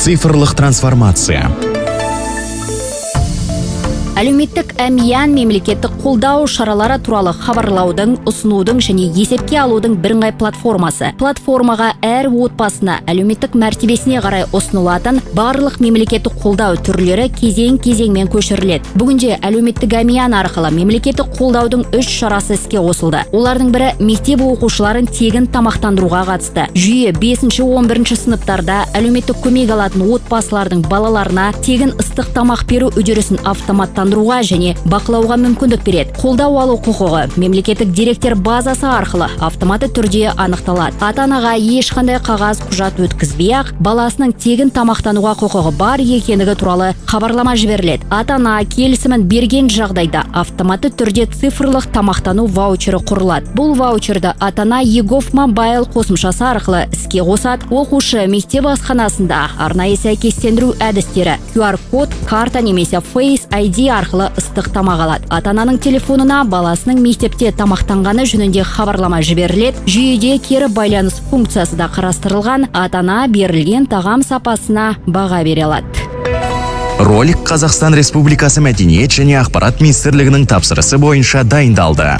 Цифрлық трансформация. Әлеуметтік әмиян мемлекеттік қолдау шаралары туралы хабарлаудың, ұсынудың және есепке алудың бірыңғай платформасы. Платформаға әр отбасына әлеуметтік мәртебесіне қарай ұсынылатын барлық мемлекеттік қолдау түрлері кезең-кезеңмен көшіріледі. Бүгінде әлеуметтік әмиян арқылы мемлекеттік қолдаудың 3 шарасы іске қосылды. Олардың бірі мектеп оқушыларын тегін тамақтандыруға қатысты. Жүйе 5-11 сыныптарда әлеуметтік көмек алатын отбасылардың балаларына тегін ыстық тамақ беру үдерісін автоматтандыруға және бақылауға мүмкіндік береді. Қолдау алу құқығы мемлекеттік деректер базасы арқылы автоматты түрде анықталады. Ата-анаға ешқандай қағаз құжат өткізбей-ақ баласының тегін тамақтануға құқығы бар екендігі туралы хабарлама жіберіледі. Ата-ана келісімін берген жағдайда автоматты түрде цифрлық тамақтану ваучері құрылады. Бұл ваучерді ата-ана Егов Мобайл қосымшасы арқылы іске қосады. Оқушы мектеп асханасында арнайы сәйкестендіру әдістері QR-код, карта немесе Face ID арқылы ыстық тамақ алады. Ата-ананың телефонына баласының мектепте тамақтанғаны жөнінде хабарлама жіберіледі. Жүйеде кері байланыс функциясы да қарастырылған. Ата-ана берілген тағам сапасына баға бере алады. Ролик Қазақстан Республикасы Мәдениет және ақпарат министрлігінің тапсырысы бойынша дайындалды.